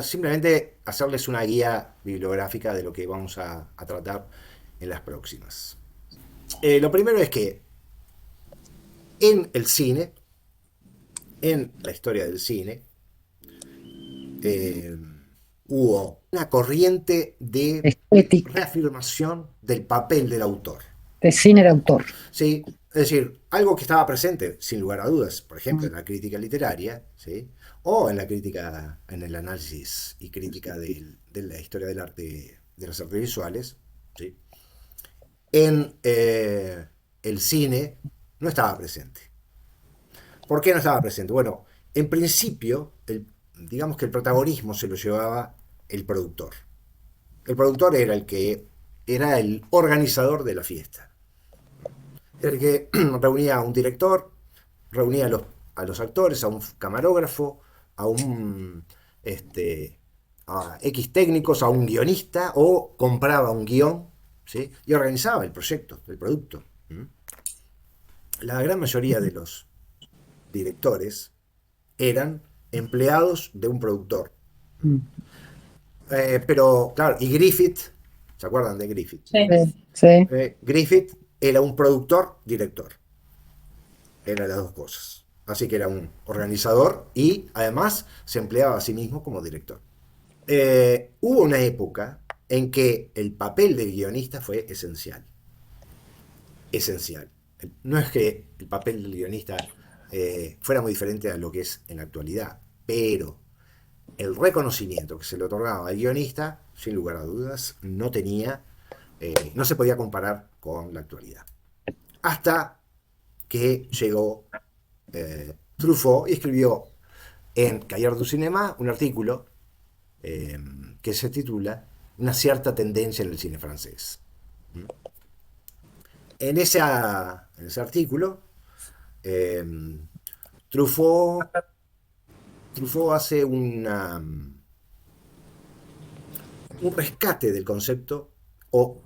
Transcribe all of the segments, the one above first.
simplemente hacerles una guía bibliográfica de lo que vamos a tratar en las próximas. Lo primero es que en el cine, en la historia del cine, eh, hubo una corriente de Estética, reafirmación del papel del autor. de cine de autor. ¿Sí? Es decir, algo que estaba presente, sin lugar a dudas, por ejemplo, Mm. en la crítica literaria, ¿sí? O en la crítica, en el análisis y crítica de la historia del arte, de las artes visuales, ¿sí? En el cine no estaba presente. ¿Por qué no estaba presente? Bueno, en principio, digamos que el protagonismo se lo llevaba el productor. El productor era el que era el organizador de la fiesta. El que reunía a un director, reunía a los actores, a un camarógrafo, a un a X técnicos, a un guionista, o compraba un guión, ¿sí? Y organizaba el proyecto, el producto. ¿Mm? La gran mayoría de los directores eran empleados de un productor. Mm. Pero, claro, y Griffith, ¿se acuerdan de Griffith? ¿No? Sí, sí. Griffith era un productor-director. Era las dos cosas. Así que era un organizador y además se empleaba a sí mismo como director. Hubo una época en que el papel del guionista fue esencial. Esencial. No es que el papel del guionista fuera muy diferente a lo que es en la actualidad, pero el reconocimiento que se le otorgaba al guionista, sin lugar a dudas, no se podía comparar con la actualidad. Hasta que llegó Truffaut y escribió en Cahiers du Cinéma un artículo eh, que se titula Una cierta tendencia en el cine francés. En ese artículo, eh, Truffaut, Truffaut hace un rescate del concepto o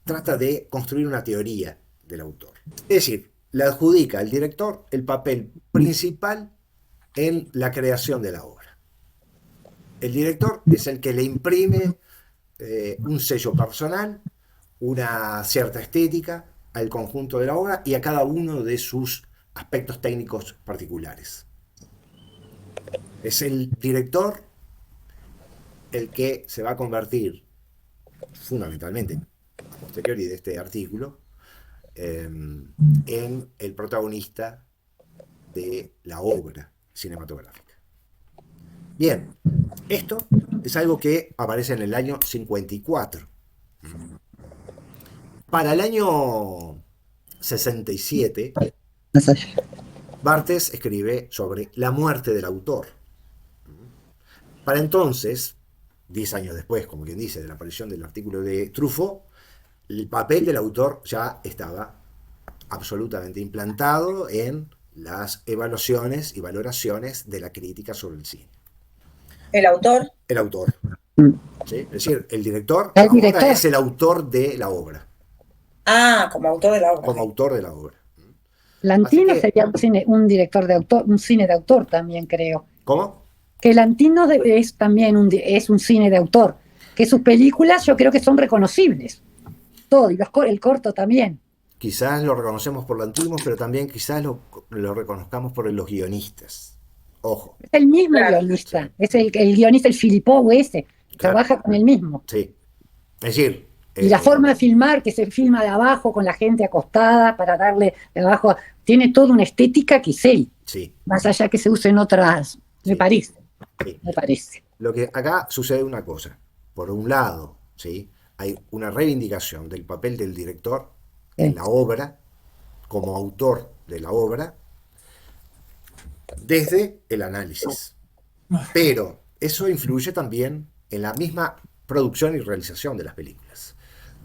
trata de construir una teoría del autor. Es decir, le adjudica al director el papel principal en la creación de la obra. El director es el que le imprime un sello personal, una cierta estética al conjunto de la obra y a cada uno de sus aspectos técnicos particulares. Es el director el que se va a convertir, fundamentalmente, a posteriori de este artículo, en el protagonista de la obra cinematográfica. Bien, esto es algo que aparece en el año 54. Para el año 67, Más allá. Barthes escribe sobre la muerte del autor. Para entonces, 10 años después, como quien dice, de la aparición del artículo de Truffaut, el papel del autor ya estaba absolutamente implantado en las evaluaciones y valoraciones de la crítica sobre el cine. El autor. El autor, Mm. ¿sí? Es decir, el director El ahora director. es el autor de la obra, Ah, como autor de la obra, como sí. autor de la obra. Así Lantino que, sería un director de autor, un cine de autor también creo. ¿cómo? Que Lantino es también es un cine de autor. Que sus películas yo creo que son reconocibles. Todo, y el corto también. Quizás lo reconocemos por lo antiguo, pero también quizás lo reconozcamos por los guionistas. Ojo, Es el mismo Claro. guionista. sí, Es el guionista, el Filippo ese. claro, Trabaja con el mismo. sí. Es decir, Y la forma de filmar, que se filma de abajo con la gente acostada para darle de abajo, tiene toda una estética que es él, sí, más allá que se usen otras, me sí, parece, sí. me parece. Lo que acá sucede una cosa. Por un lado, ¿sí? Hay una reivindicación del papel del director en Sí. la obra, como autor de la obra, desde el análisis. Pero eso influye también en la misma producción y realización de las películas,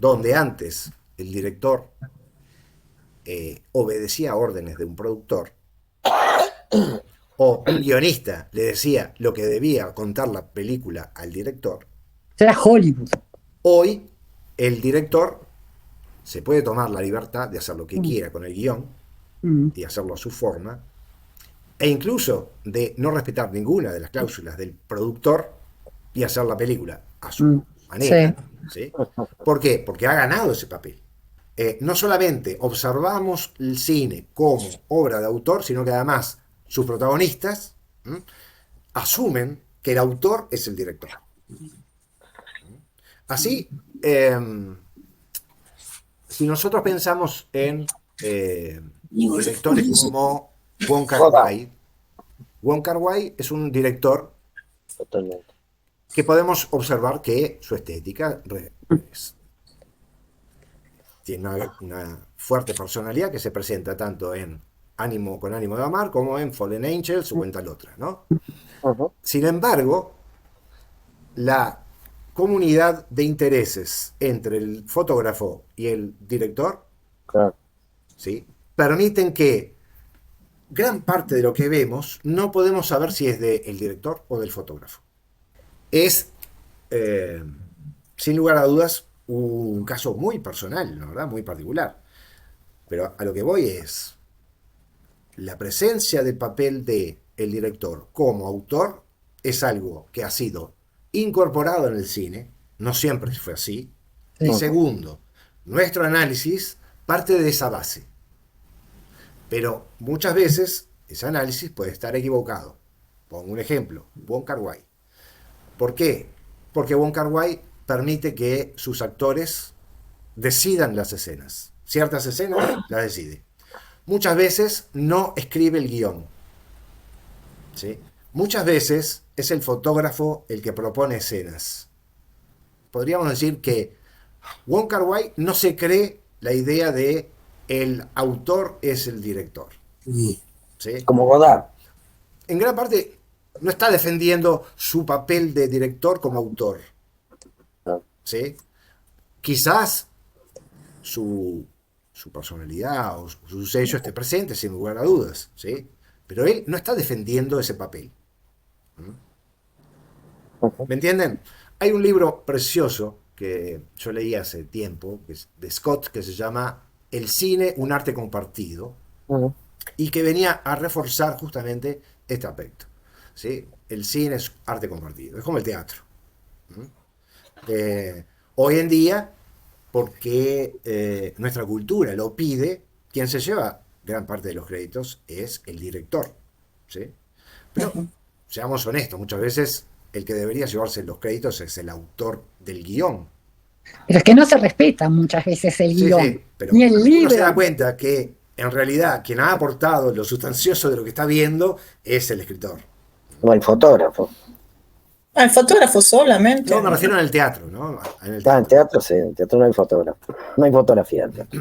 donde antes el director obedecía órdenes de un productor o un guionista le decía lo que debía contar la película al director. Será Hollywood. Hoy el director se puede tomar la libertad de hacer lo que Mm, quiera con el guión mm. y hacerlo a su forma, e incluso de no respetar ninguna de las cláusulas del productor y hacer la película a su Mm, manera. sí. ¿Sí? ¿Por qué? Porque ha ganado ese papel. No solamente observamos el cine como obra de autor, sino que además sus protagonistas, ¿m?, asumen que el autor es el director. Así, si nosotros pensamos en directores como Wong Joda, Kar-wai, Wong Kar-wai es un director totalmente. que podemos observar que su estética tiene una fuerte personalidad que se presenta tanto en Ánimo con ánimo de amar como en Fallen Angels o en tal otra, ¿no? Ujú, Sin embargo, la comunidad de intereses entre el fotógrafo y el director, claro. ¿sí?, permiten que gran parte de lo que vemos no podemos saber si es del director o del fotógrafo. Es, eh, sin lugar a dudas, un caso muy personal, ¿no?, ¿verdad? Muy particular. Pero a lo que voy es la presencia del papel de el director como autor es algo que ha sido incorporado en el cine, no siempre fue así. Y Sí. Ujú, segundo, nuestro análisis parte de esa base, pero muchas veces ese análisis puede estar equivocado. Pongo un ejemplo, Wong Kar-wai. ¿Por qué? Porque Wong Kar-wai permite que sus actores decidan las escenas. Ciertas escenas las decide. Muchas veces no escribe el guión, ¿sí? Muchas veces es el fotógrafo el que propone escenas. Podríamos decir que Wong Kar-wai no se cree la idea de el autor es el director, ¿sí? como Godard. En gran parte no está defendiendo su papel de director como autor, Claro. ¿sí? Quizás su personalidad o su sello esté presente, sin lugar a dudas, ¿sí? Pero él no está defendiendo ese papel. Ujú, ¿Me entienden? Hay un libro precioso que yo leí hace tiempo, que es de Scott, que se llama El cine, un arte compartido, ujú, y que venía a reforzar justamente este aspecto, ¿sí? El cine es arte compartido, es como el teatro. Eh, Hoy en día, porque nuestra cultura lo pide, quien se lleva gran parte de los créditos es el director, ¿sí? Pero seamos honestos, muchas veces el que debería llevarse los créditos es el autor del guión. Pero es que no se respeta muchas veces el Sí, guión, sí, pero ni el uno se da libro. cuenta que en realidad quien ha aportado lo sustancioso de lo que está viendo es el escritor. como el fotógrafo. Al fotógrafo solamente, No, me ¿no? refiero en el teatro, ¿no? En el Ah, en teatro. teatro sí, en teatro no hay fotógrafo. No hay fotografía en teatro.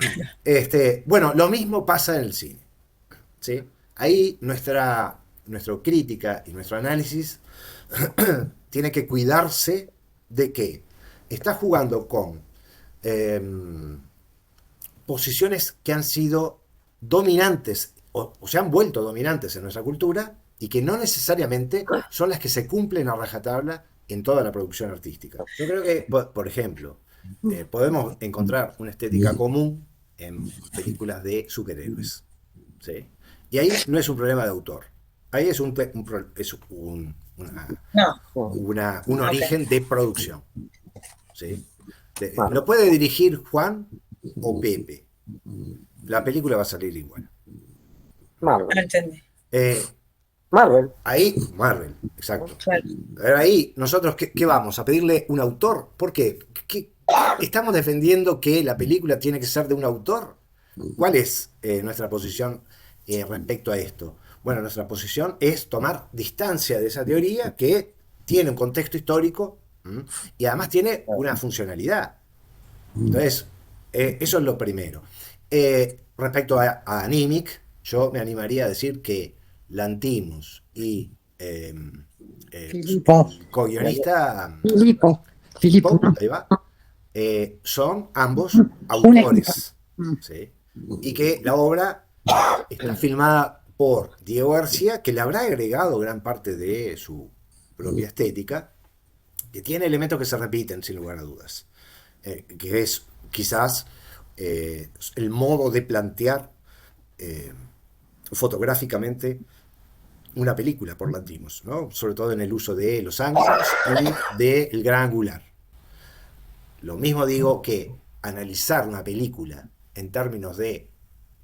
Bueno, lo mismo pasa en el cine, ¿sí? Ahí nuestra crítica y nuestro análisis tiene que cuidarse de que está jugando con eh, posiciones que han sido dominantes o se han vuelto dominantes en nuestra cultura y que no necesariamente son las que se cumplen a rajatabla en toda la producción artística. Yo creo que, por ejemplo, podemos encontrar una estética común en películas de superhéroes, ¿sí? Y ahí no es un problema de autor, ahí es No, Ujú, un ok. origen de producción, ¿sí? claro. Lo puede dirigir Juan o Pepe, la película va a salir igual. No Marvel. entendí. Eh, Marvel. Ahí, Marvel, exacto. Claro. Pero ahí, nosotros, ¿qué vamos? ¿A pedirle un autor? ¿Por qué? ¿Estamos defendiendo que la película tiene que ser de un autor? ¿Cuál es nuestra posición respecto a esto? Bueno, nuestra posición es tomar distancia de esa teoría que tiene un contexto histórico, ¿m?, y además tiene una funcionalidad. Entonces, eso es lo primero. Respecto a Animic, yo me animaría a decir que Lantimos y Filipo, el co-guionista Filipo, Filipo, Filippo, ¿no? ahí va, son ambos Un equipo. autores, ¿sí? Y que la obra está filmada por Diego García, que le habrá agregado gran parte de su propia estética, que tiene elementos que se repiten, sin lugar a dudas, que es quizás el modo de plantear eh, fotográficamente una película por Lanthimos, ¿no? Sobre todo en el uso de los ángulos y del gran angular. Lo mismo digo que analizar una película en términos de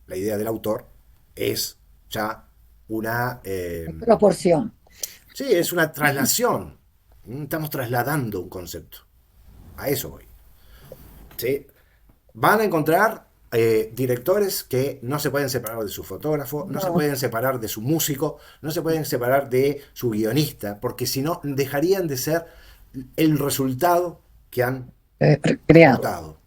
la idea del autor es ya una... Proporción. sí, es una traslación. Estamos trasladando un concepto. A eso voy. ¿Sí? Van a encontrar directores que no se pueden separar de su fotógrafo, no se No, pueden separar de su músico, no se pueden separar de su guionista, porque si no dejarían de ser el resultado que han creado. notado.